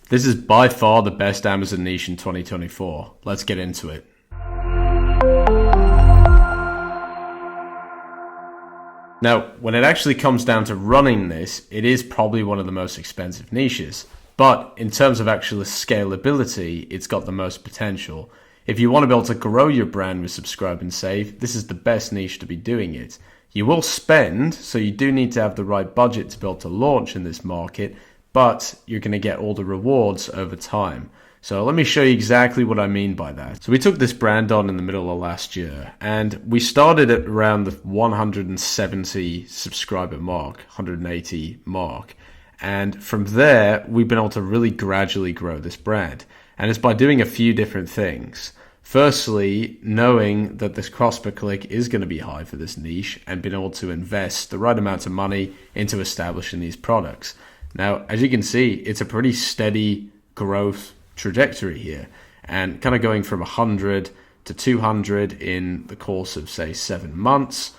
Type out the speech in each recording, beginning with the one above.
This is by far the best Amazon niche in 2024. Let's get into it. Now, when it actually comes down to running this, it is probably one of the most expensive niches. But in terms of actual scalability, it's got the most potential. If you want to be able to grow your brand with Subscribe and Save, this is the best niche to be doing it. You will spend, so you do need to have the right budget to be able to launch in this market, but you're going to get all the rewards over time. So let me show you exactly what I mean by that. So we took this brand on in the middle of last year, and we started at around the 170 subscriber mark, 180 mark. And from there, we've been able to really gradually grow this brand. And it's by doing a few different things. Firstly, knowing that this cost per click is going to be high for this niche and being able to invest the right amount of money into establishing these products. Now, as you can see, it's a pretty steady growth trajectory here, and kind of going from 100 to 200 in the course of, say, 7 months,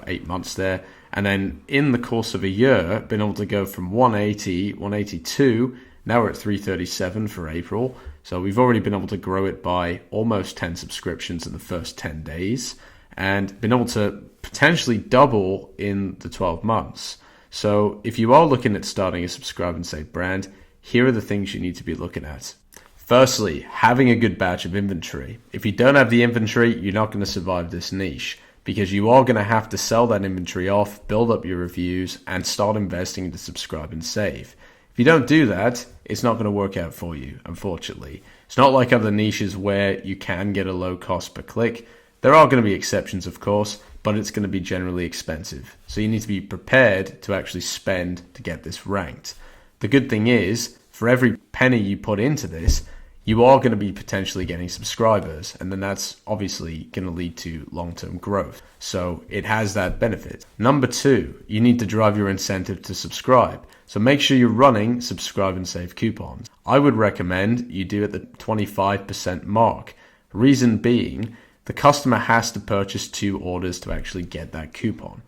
8 months there. And then in the course of a year, been able to go from 180, 182, now we're at 337 for April. So we've already been able to grow it by almost 10 subscriptions in the first 10 days and been able to potentially double in the 12 months. So if you are looking at starting a Subscribe and Save brand, here are the things you need to be looking at. Firstly, having a good batch of inventory. If you don't have the inventory, you're not going to survive this niche because you are going to have to sell that inventory off, build up your reviews, and start investing into Subscribe and Save. If you don't do that, it's not going to work out for you, unfortunately. It's not like other niches where you can get a low cost per click. There are going to be exceptions, of course, but it's going to be generally expensive. So you need to be prepared to actually spend to get this ranked. The good thing is, for every penny you put into this, you are going to be potentially getting subscribers, and then that's obviously going to lead to long-term growth. So it has that benefit. Number 2, you need to drive your incentive to subscribe. So make sure you're running Subscribe and Save coupons. I would recommend you do at the 25% mark. Reason being, the customer has to purchase 2 orders to actually get that coupon.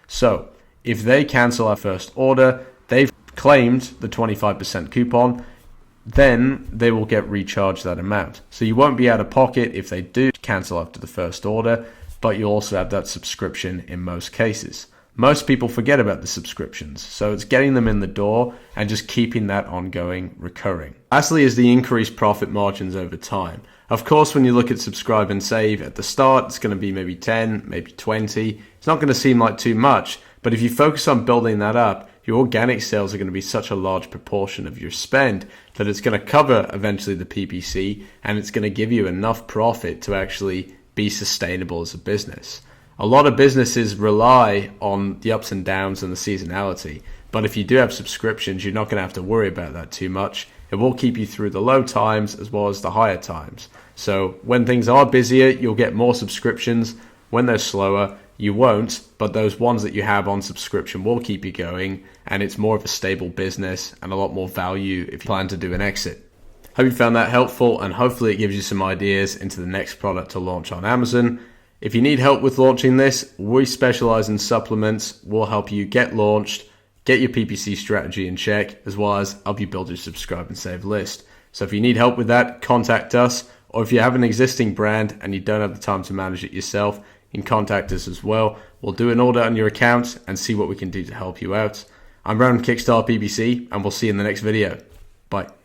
So if they cancel our first order, they've claimed the 25% coupon, then they will get recharged that amount. So you won't be out of pocket if they do cancel after the first order, but you also have that subscription in most cases. Most people forget about the subscriptions, so it's getting them in the door and just keeping that ongoing, recurring. Lastly is the increased profit margins over time. Of course, when you look at Subscribe and Save at the start, it's going to be maybe 10, maybe 20. It's not going to seem like too much, but if you focus on building that up, your organic sales are going to be such a large proportion of your spend that it's going to cover eventually the PPC, and it's going to give you enough profit to actually be sustainable as a business. A lot of businesses rely on the ups and downs and the seasonality, but if you do have subscriptions, you're not going to have to worry about that too much. It will keep you through the low times as well as the higher times. So when things are busier, you'll get more subscriptions. When they're slower, you won't, but those ones that you have on subscription will keep you going, and it's more of a stable business and a lot more value if you plan to do an exit. Hope you found that helpful, and hopefully it gives you some ideas into the next product to launch on Amazon. If you need help with launching this, we specialize in supplements. We'll help you get launched, get your PPC strategy in check, as well as help you build your Subscribe and Save list. So if you need help with that, contact us. Or if you have an existing brand and you don't have the time to manage it yourself, you can contact us as well. We'll do an audit on your account and see what we can do to help you out. I'm Ron, KickstartPPC, and we'll see you in the next video. Bye.